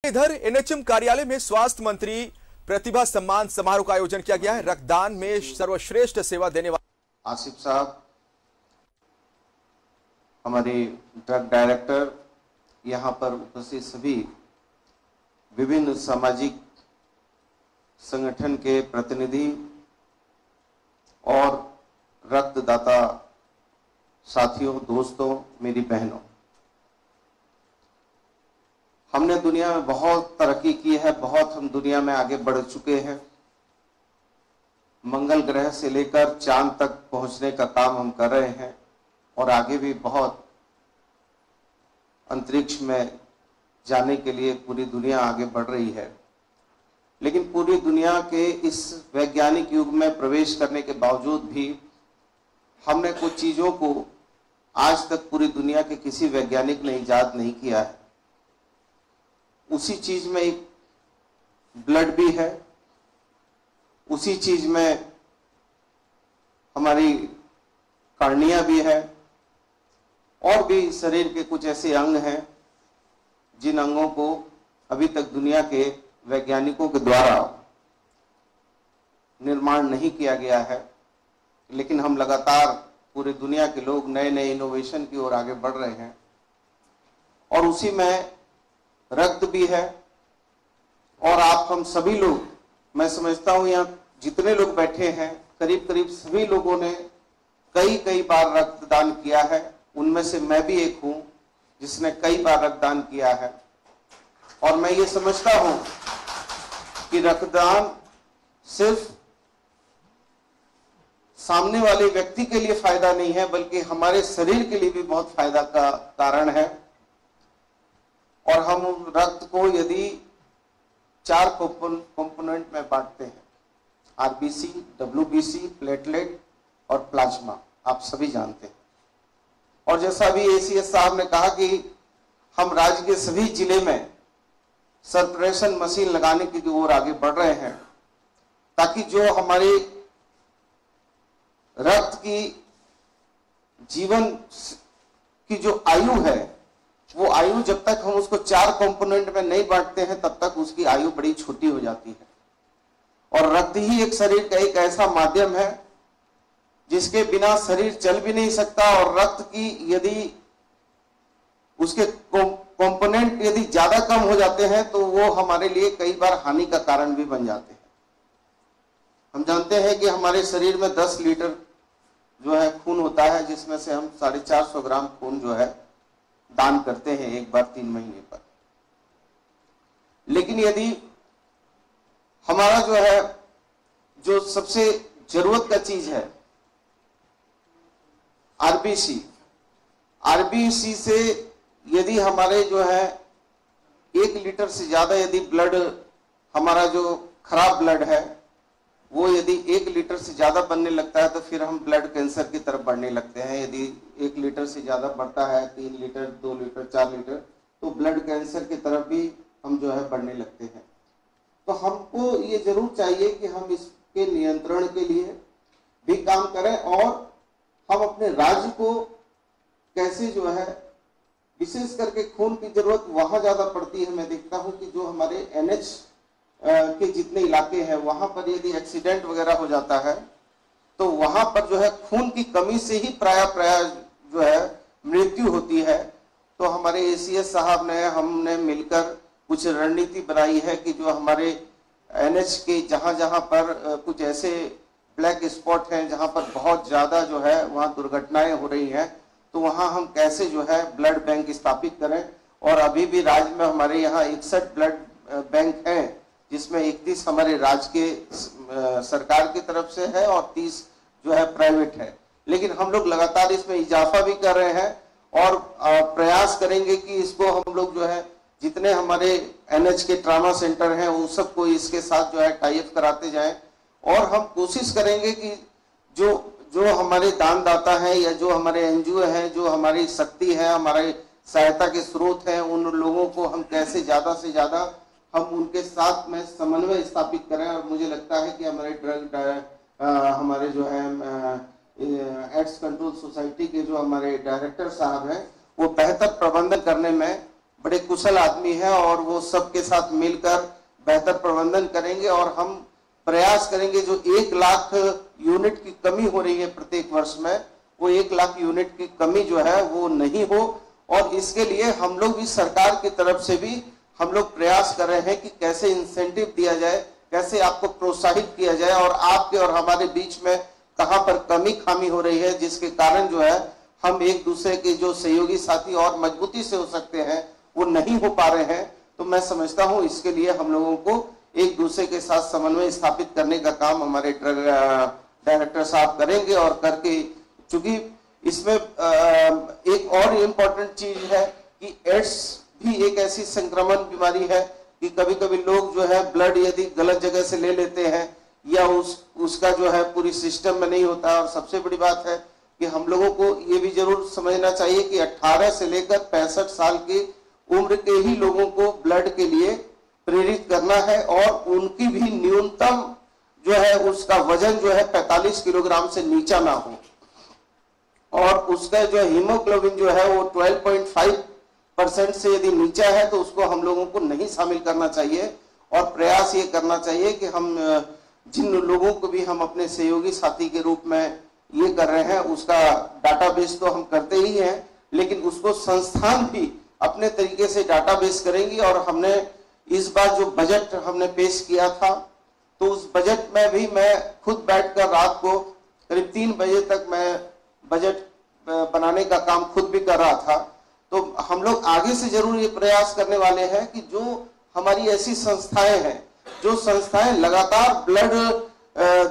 इधर एनएचएम कार्यालय में स्वास्थ्य मंत्री प्रतिभा सम्मान समारोह का आयोजन किया गया है। रक्तदान में सर्वश्रेष्ठ सेवा देने वाले आसिफ साहब, हमारे ड्रग डायरेक्टर, यहाँ पर उपस्थित सभी विभिन्न सामाजिक संगठन के प्रतिनिधि और रक्तदाता साथियों, दोस्तों, मेरी बहनों, हमने दुनिया में बहुत तरक्की की है, बहुत हम दुनिया में आगे बढ़ चुके हैं। मंगल ग्रह से लेकर चांद तक पहुंचने का काम हम कर रहे हैं और आगे भी बहुत अंतरिक्ष में जाने के लिए पूरी दुनिया आगे बढ़ रही है। लेकिन पूरी दुनिया के इस वैज्ञानिक युग में प्रवेश करने के बावजूद भी हमने कुछ चीजों को आज तक पूरी दुनिया के किसी वैज्ञानिक ने इजाद नहीं किया है। उसी चीज में एक ब्लड भी है, उसी चीज में हमारी कार्निया भी है और भी शरीर के कुछ ऐसे अंग हैं जिन अंगों को अभी तक दुनिया के वैज्ञानिकों के द्वारा निर्माण नहीं किया गया है। लेकिन हम लगातार पूरी दुनिया के लोग नए नए इनोवेशन की ओर आगे बढ़ रहे हैं और उसी में रक्त भी है। और आप हम सभी लोग, मैं समझता हूं यहाँ जितने लोग बैठे हैं करीब करीब सभी लोगों ने कई बार रक्तदान किया है। उनमें से मैं भी एक हूं जिसने कई बार रक्तदान किया है और मैं ये समझता हूं कि रक्तदान सिर्फ सामने वाले व्यक्ति के लिए फायदा नहीं है बल्कि हमारे शरीर के लिए भी बहुत फायदा का कारण है। और हम रक्त को यदि 4 कंपोनेंट में बांटते हैं, आरबीसी, डब्ल्यूबीसी, प्लेटलेट और प्लाज्मा, आप सभी जानते हैं। और जैसा अभी एसीएस साहब ने कहा कि हम राज्य के सभी जिले में सर्कुलेशन मशीन लगाने की ओर आगे बढ़ रहे हैं ताकि जो हमारे रक्त की जीवन की जो आयु है, वो आयु जब तक हम उसको 4 कंपोनेंट में नहीं बांटते हैं तब तक उसकी आयु बड़ी छोटी हो जाती है। और रक्त ही एक शरीर का एक ऐसा माध्यम है जिसके बिना शरीर चल भी नहीं सकता और रक्त की यदि उसके कंपोनेंट यदि ज्यादा कम हो जाते हैं तो वो हमारे लिए कई बार हानि का कारण भी बन जाते हैं। हम जानते हैं कि हमारे शरीर में 10 लीटर जो है खून होता है, जिसमें से हम 450 ग्राम खून जो है दान करते हैं एक बार 3 महीने पर। लेकिन यदि हमारा जो है जो सबसे जरूरत का चीज है आरबीसी से यदि हमारे जो है 1 लीटर से ज्यादा यदि ब्लड, हमारा जो खराब ब्लड है वो यदि 1 लीटर से ज्यादा बनने लगता है तो फिर हम ब्लड कैंसर की तरफ बढ़ने लगते हैं। यदि 1 लीटर से ज्यादा बढ़ता है, 3 लीटर, 2 लीटर, 4 लीटर, तो ब्लड कैंसर की तरफ भी हम जो है बढ़ने लगते हैं। तो हमको ये जरूर चाहिए कि हम इसके नियंत्रण के लिए भी काम करें और हम अपने राज्य को कैसे जो है, विशेष करके खून की जरूरत वहां ज्यादा पड़ती है। मैं देखता हूं कि जो हमारे एनएच के जितने इलाके हैं वहां पर यदि एक्सीडेंट वगैरह हो जाता है तो वहां पर जो है खून की कमी से ही प्राय जो है मृत्यु होती है। तो हमारे एसीएस साहब ने, हमने मिलकर कुछ रणनीति बनाई है कि जो हमारे एनएच के जहां जहां पर कुछ ऐसे ब्लैक स्पॉट हैं जहां पर बहुत ज्यादा जो है वहां दुर्घटनाएं हो रही हैं, तो वहां हम कैसे जो है ब्लड बैंक स्थापित करें। और अभी भी राज्य में हमारे यहाँ 61 ब्लड बैंक हैं जिसमें 31 हमारे राज्य के सरकार की तरफ से है और 30 जो है प्राइवेट है। लेकिन हम लोग लगातार इसमें इजाफा भी कर रहे हैं और प्रयास करेंगे कि इसको हम लोग जो है जितने हमारे एनएच के ट्रामा सेंटर हैं उन सबको इसके साथ जो है टाई अप कराते जाएं। और हम कोशिश करेंगे कि जो हमारे दानदाता हैं या जो हमारे एनजीओ हैं, जो हमारी शक्ति है, हमारे सहायता के स्रोत हैं, उन लोगों को हम कैसे ज्यादा से ज्यादा हम उनके साथ में समन्वय स्थापित करें। और मुझे लगता है कि हमारे हमारे जो है एड्स कंट्रोल सोसाइटी के जो हमारे डायरेक्टर साहब हैं वो बेहतर प्रबंधन करने में बड़े कुशल आदमी हैं और वो सबके साथ मिलकर बेहतर प्रबंधन करेंगे और हम प्रयास करेंगे जो 1 लाख यूनिट की कमी हो रही है प्रत्येक वर्ष में, वो 1 लाख यूनिट की कमी जो है वो नहीं हो। और इसके लिए हम लोग भी सरकार की तरफ से भी हम लोग प्रयास कर रहे हैं कि कैसे इंसेंटिव दिया जाए, कैसे आपको प्रोत्साहित किया जाए और आपके और हमारे बीच में कहां पर कमी खामी हो रही है, जिसके कारण जो है हम एक दूसरे के जो सहयोगी साथी और मजबूती से हो सकते हैं वो नहीं हो पा रहे हैं। तो मैं समझता हूं इसके लिए हम लोगों को एक दूसरे के साथ समन्वय स्थापित करने का काम हमारे ड्रग डायरेक्टर साहब करेंगे और करके, चूंकि इसमें एक और इम्पोर्टेंट चीज है कि एड्स भी एक ऐसी संक्रमण बीमारी है कि कभी कभी लोग जो है ब्लड यदि गलत जगह से ले लेते हैं या उसका जो है पूरी सिस्टम में नहीं होता। और सबसे बड़ी बात है कि हम लोगों को ये भी जरूर समझना चाहिए कि 18 से लेकर 65 साल की उम्र के ही लोगों को ब्लड के लिए प्रेरित करना है और उनकी भी न्यूनतम जो है उसका वजन जो है 45 किलोग्राम से नीचा ना हो और उसका जो हीमोग्लोबिन जो है वो 12.5% से यदि नीचा है तो उसको हम लोगों को नहीं शामिल करना चाहिए। और प्रयास ये करना चाहिए कि हम जिन लोगों को भी हम अपने सहयोगी साथी के रूप में ये कर रहे हैं उसका डाटाबेस तो हम करते ही हैं, लेकिन उसको संस्थान भी अपने तरीके से डाटाबेस करेंगी। और हमने इस बार जो बजट हमने पेश किया था तो उस बजट में भी मैं खुद बैठकर रात को करीब 3 बजे तक मैं बजट बनाने का काम खुद भी कर रहा था। तो हम लोग आगे से जरूर ये प्रयास करने वाले हैं कि जो हमारी ऐसी संस्थाएं हैं, जो संस्थाएं लगातार ब्लड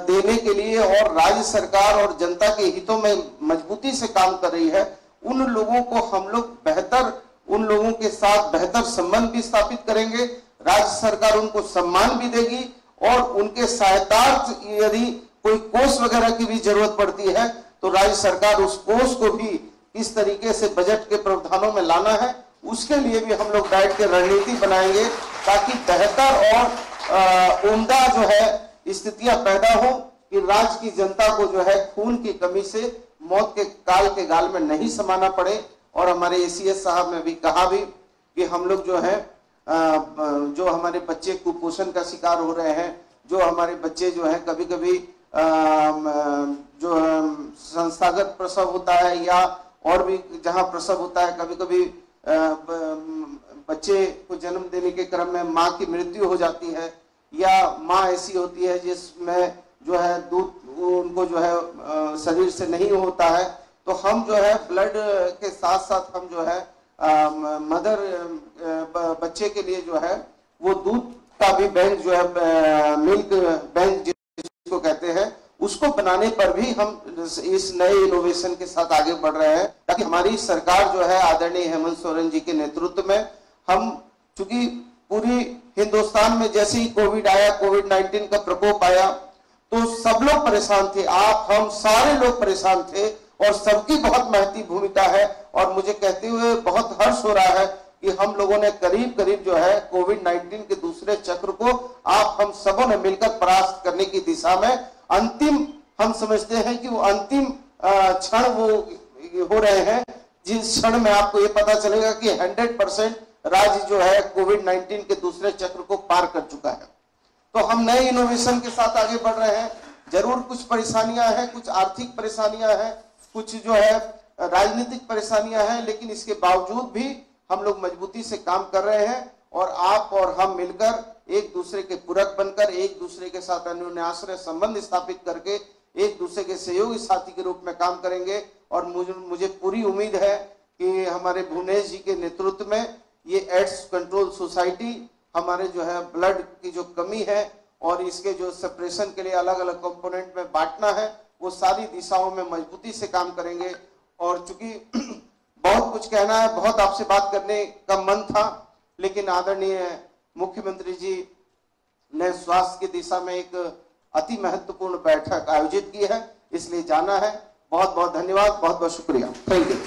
देने के लिए और राज्य सरकार और जनता के हितों में मजबूती से काम कर रही है, उन लोगों को हम लोग बेहतर, उन लोगों के साथ बेहतर संबंध भी स्थापित करेंगे। राज्य सरकार उनको सम्मान भी देगी और उनके सहायतार्थ यदि कोई कोष वगैरह की भी जरूरत पड़ती है तो राज्य सरकार उस कोष को भी किस तरीके से बजट के प्रावधानों में लाना है उसके लिए भी हम लोग बैठ के रणनीति बनाएंगे ताकि बेहतर और उम्दा जो है स्थितियां पैदा हो कि राज्य की जनता को जो है खून की कमी से मौत के काल के गाल में नहीं समाना पड़े। और हमारे एसीएस साहब ने भी कहा भी कि हम लोग जो है जो हमारे बच्चे कुपोषण का शिकार हो रहे हैं, जो हमारे बच्चे जो है कभी कभी जो संस्थागत प्रसव होता है या और भी जहां प्रसव होता है, कभी कभी बच्चे को जन्म देने के क्रम में मां की मृत्यु हो जाती है या मां ऐसी होती है जिसमें जो है दूध उनको जो है शरीर से नहीं होता है, तो हम जो है ब्लड के साथ साथ हम जो है मदर बच्चे के लिए जो है वो दूध का भी बैंक जो है मिल्क बैंक जिसको कहते हैं उसको बनाने पर भी हम इस नए इनोवेशन के साथ आगे बढ़ रहे हैं ताकि हमारी सरकार जो है आदरणीय हेमंत सोरेन जी के नेतृत्व में हम, चूंकि पूरी हिंदुस्तान में जैसे ही कोविड आया, कोविड-19 का प्रकोप आया तो सब लोग परेशान थे, आप हम सारे लोग परेशान थे और सबकी बहुत महती भूमिका है। और मुझे कहते हुए बहुत हर्ष हो रहा है कि हम लोगों ने करीब करीब जो है कोविड-19 के दूसरे चक्र को आप हम सबों ने मिलकर परास्त करने की दिशा में अंतिम, हम समझते हैं कि वो अंतिम क्षण वो हो रहे हैं जिस क्षण में आपको ये पता चलेगा कि 100% राज्य जो है कोविड-19 के दूसरे चक्र को पार कर चुका है। तो हम नए इनोवेशन के साथ आगे बढ़ रहे हैं। जरूर कुछ परेशानियां हैं, कुछ आर्थिक परेशानियां हैं, कुछ जो है राजनीतिक परेशानियां हैं, लेकिन इसके बावजूद भी हम लोग मजबूती से काम कर रहे हैं और आप और हम मिलकर एक दूसरे के पूरक बनकर एक दूसरे के साथ अन्योन्याश्रय संबंध स्थापित करके एक दूसरे के सहयोगी साथी के रूप में काम करेंगे। और मुझे पूरी उम्मीद है कि हमारे भुवनेश जी के नेतृत्व में ये एड्स कंट्रोल सोसाइटी हमारे जो है ब्लड की जो कमी है और इसके जो सप्रेशन के लिए अलग अलग कंपोनेंट में बांटना है वो सारी दिशाओं में मजबूती से काम करेंगे। और चूंकि बहुत कुछ कहना है, बहुत आपसे बात करने का मन था, लेकिन आदरणीय मुख्यमंत्री जी ने स्वास्थ्य की दिशा में एक अति महत्वपूर्ण बैठक आयोजित की है, इसलिए जाना है। बहुत बहुत धन्यवाद, बहुत बहुत शुक्रिया, thank you.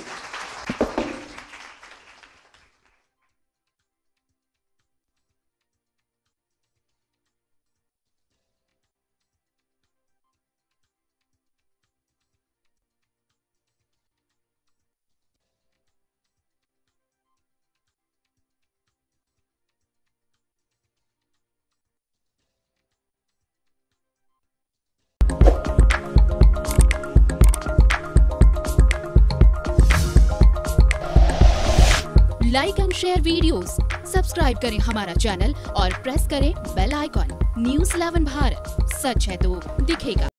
Like and share videos, subscribe करें हमारा चैनल और प्रेस करें बेल आइकॉन। News 11 भारत, सच है तो दिखेगा।